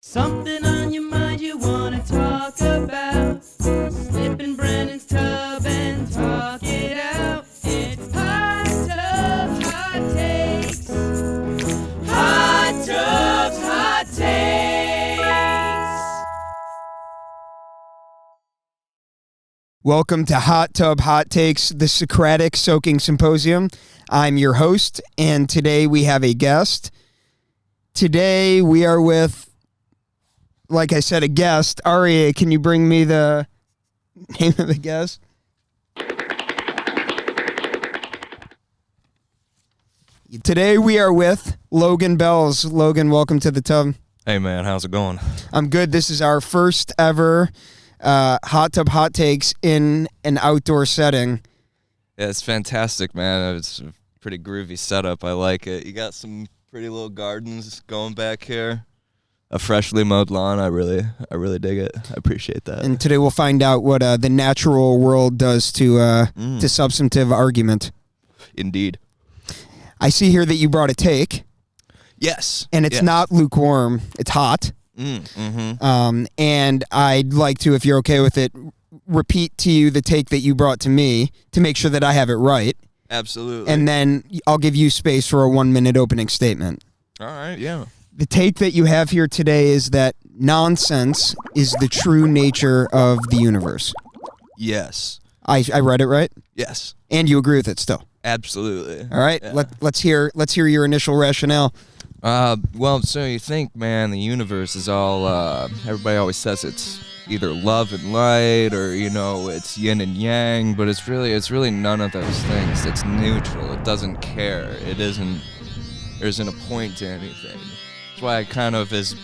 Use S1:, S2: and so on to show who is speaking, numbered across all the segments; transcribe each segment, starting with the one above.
S1: Something on your mind you wanna talk about. Slip in Brandon's tub and talk it out. It's hot tub, hot takes. Hot tubs, hot takes.
S2: Welcome to Hot Tub Hot Takes, the Socratic Soaking Symposium. I'm your host, and today we have a guest. Today we are with, like I said, a guest. Aria, can you bring me the name of the guest? Today we are with Logan Belz. Logan, welcome to the tub.
S3: Hey man, how's it going?
S2: I'm good. This is our first ever Hot Tub Hot Takes in an outdoor setting.
S3: Yeah, it's fantastic, man. It's a pretty groovy setup. I like it. You got some pretty little gardens going back here. A freshly mowed lawn. I really dig it. I appreciate that.
S2: And today we'll find out what the natural world does to substantive argument.
S3: Indeed.
S2: I see here that you brought a take.
S3: Yes.
S2: And it's not lukewarm. It's hot. And I'd like to, if you're okay with it, repeat to you the take that you brought to me to make sure that I have it right.
S3: Absolutely.
S2: And then I'll give you space for a 1-minute opening statement.
S3: All right, yeah.
S2: The take that you have here today is that nonsense is the true nature of the universe.
S3: Yes.
S2: I read it right?
S3: Yes.
S2: And you agree with it still?
S3: Absolutely.
S2: All right.
S3: Yeah.
S2: Let's hear your initial rationale.
S3: Well, so you think, man, the universe is all, everybody always says it's either love and light or, it's yin and yang, but it's really none of those things. It's neutral. It doesn't care. There isn't a point to anything. That's why as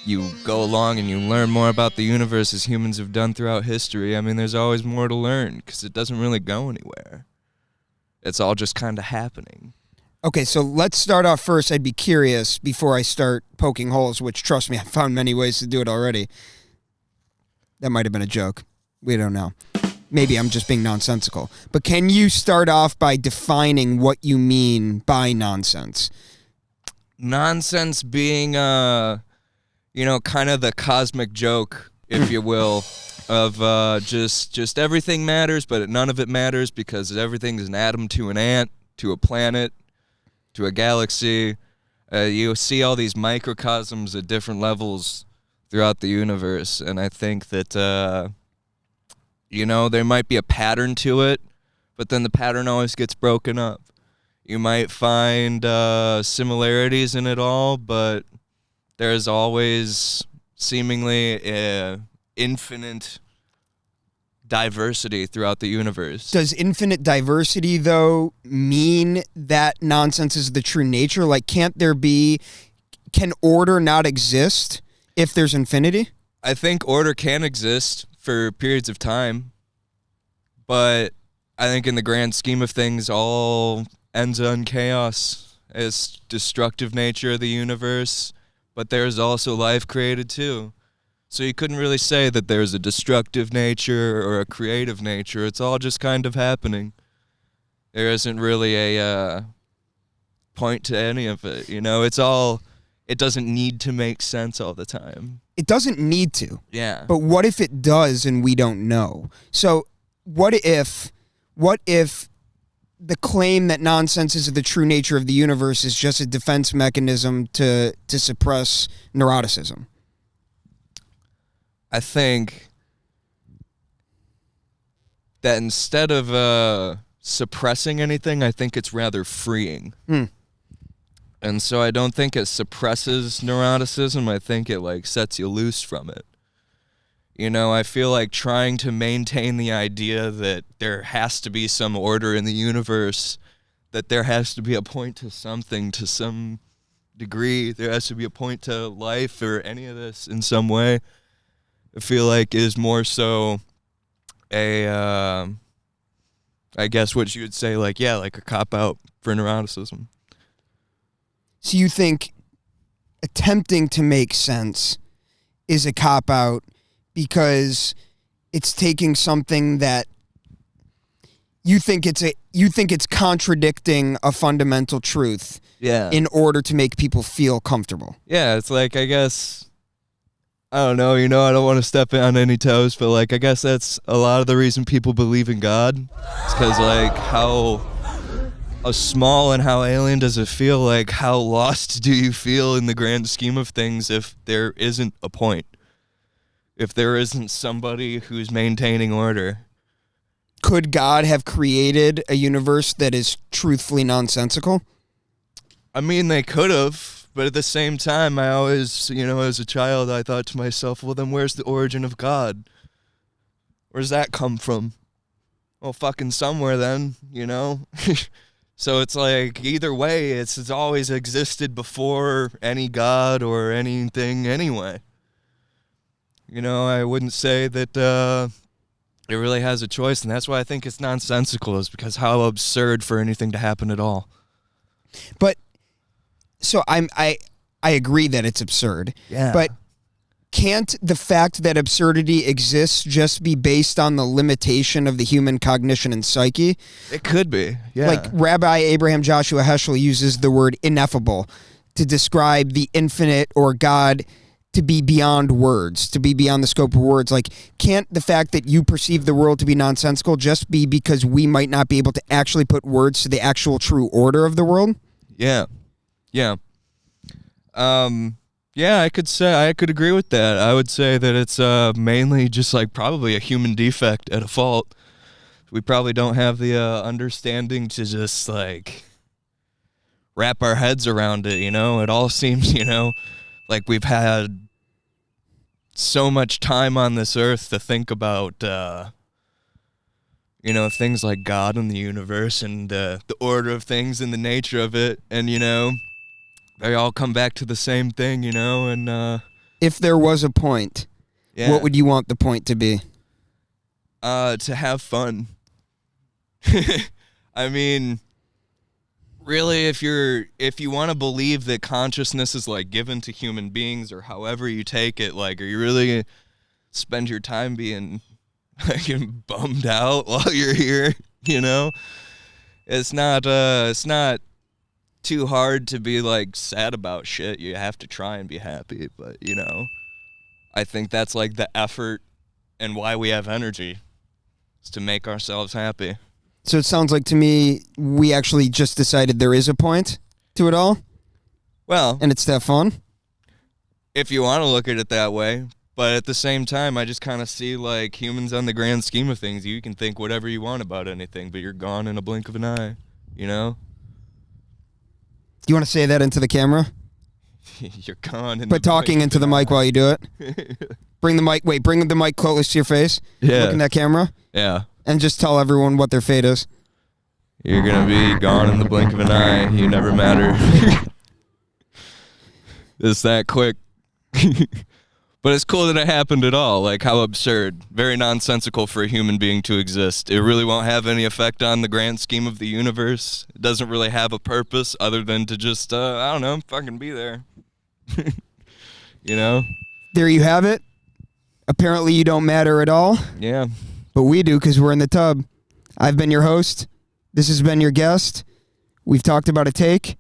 S3: you go along and you learn more about the universe as humans have done throughout history, I mean, there's always more to learn because it doesn't really go anywhere. It's all just kind of happening.
S2: Okay, so let's start off first. I'd be curious before I start poking holes, which, trust me, I've found many ways to do it already. That might have been a joke. We don't know. Maybe I'm just being nonsensical. But can you start off by defining what you mean by nonsense?
S3: Nonsense being, kind of the cosmic joke, if you will, of just everything matters, but none of it matters because everything is an atom to an ant, to a planet, to a galaxy. You see all these microcosms at different levels throughout the universe, and I think that, there might be a pattern to it, but then the pattern always gets broken up. You might find similarities in it all, but there's always seemingly infinite diversity throughout the universe.
S2: Does infinite diversity, though, mean that nonsense is the true nature? Like, can order not exist if there's infinity?
S3: I think order can exist for periods of time, but I think in the grand scheme of things, all ends in chaos as destructive nature of the universe, but there's also life created too. So you couldn't really say that there's a destructive nature or a creative nature. It's all just kind of happening. There isn't really a point to any of it. It doesn't need to make sense all the time.
S2: It doesn't need to.
S3: Yeah.
S2: But what if it does and we don't know? So what if the claim that nonsense is the true nature of the universe is just a defense mechanism to suppress neuroticism?
S3: I think that instead of suppressing anything, I think it's rather freeing. And so I don't think it suppresses neuroticism. I think it sets you loose from it. I feel like trying to maintain the idea that there has to be some order in the universe, that there has to be a point to something to some degree, there has to be a point to life or any of this in some way, I feel like is more so I guess what you would say, like a cop-out for neuroticism.
S2: So you think attempting to make sense is a cop-out because it's taking something that you think it's contradicting a fundamental truth
S3: in
S2: order to make people feel comfortable.
S3: Yeah, it's like, I guess I don't know, I don't want to step on any toes, but like I guess that's a lot of the reason people believe in God. It's because like how small and how alien does it feel? Like how lost do you feel in the grand scheme of things if there isn't a point? If there isn't somebody who's maintaining order?
S2: Could God have created a universe that is truthfully nonsensical?
S3: I mean, they could have, but at the same time, I always, as a child, I thought to myself, well, then where's the origin of God? Where does that come from? Well, fucking somewhere then, So it's like, either way, it's always existed before any God or anything anyway. I wouldn't say that it really has a choice, and that's why I think it's nonsensical, is because how absurd for anything to happen at all.
S2: But so I agree that it's absurd.
S3: Yeah.
S2: But can't the fact that absurdity exists just be based on the limitation of the human cognition and psyche?
S3: It could be, yeah.
S2: Like Rabbi Abraham Joshua Heschel uses the word ineffable to describe the infinite or God to be beyond words, to be beyond the scope of words. Like, can't the fact that you perceive the world to be nonsensical just be because we might not be able to actually put words to the actual true order of the world?
S3: Yeah. Yeah. Yeah, I could agree with that. I would say that it's mainly just like probably a human defect at a fault. We probably don't have the understanding to just like wrap our heads around it, It all seems, like we've had so much time on this earth to think about, things like God and the universe and the order of things and the nature of it. And, they all come back to the same thing, and
S2: If there was a point,
S3: yeah.
S2: what would you want the point to be?
S3: To have fun. I mean, really, if you want to believe that consciousness is like given to human beings or however you take it, like, are you really gonna spend your time being like bummed out while you're here? It's not too hard to be like sad about shit. You have to try and be happy, but I think that's like the effort and why we have energy, is to make ourselves happy.
S2: So it sounds like to me we actually just decided there is a point to it all,
S3: Well,
S2: and it's to have fun.
S3: if you want to look at it that way, but at the same time, I just kind of see like humans on the grand scheme of things. You can think whatever you want about anything, but you're gone in a blink of an eye,
S2: You want to say that into the camera?
S3: You're gone.
S2: But talking into the mic while you do it. Bring the mic close to your face.
S3: Yeah.
S2: Look in that camera.
S3: Yeah.
S2: And just tell everyone what their fate is.
S3: You're going to be gone in the blink of an eye. You never matter. It's that quick. But it's cool that it happened at all. Like, how absurd. Very nonsensical for a human being to exist. It really won't have any effect on the grand scheme of the universe. It doesn't really have a purpose other than to just, I don't know, fucking be there.
S2: There you have it. Apparently you don't matter at all.
S3: Yeah.
S2: But we do because we're in the tub. I've been your host. This has been your guest. We've talked about a take.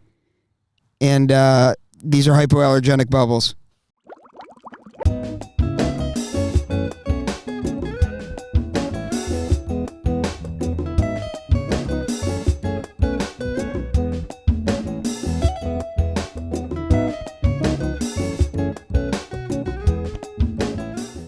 S2: And these are hypoallergenic bubbles.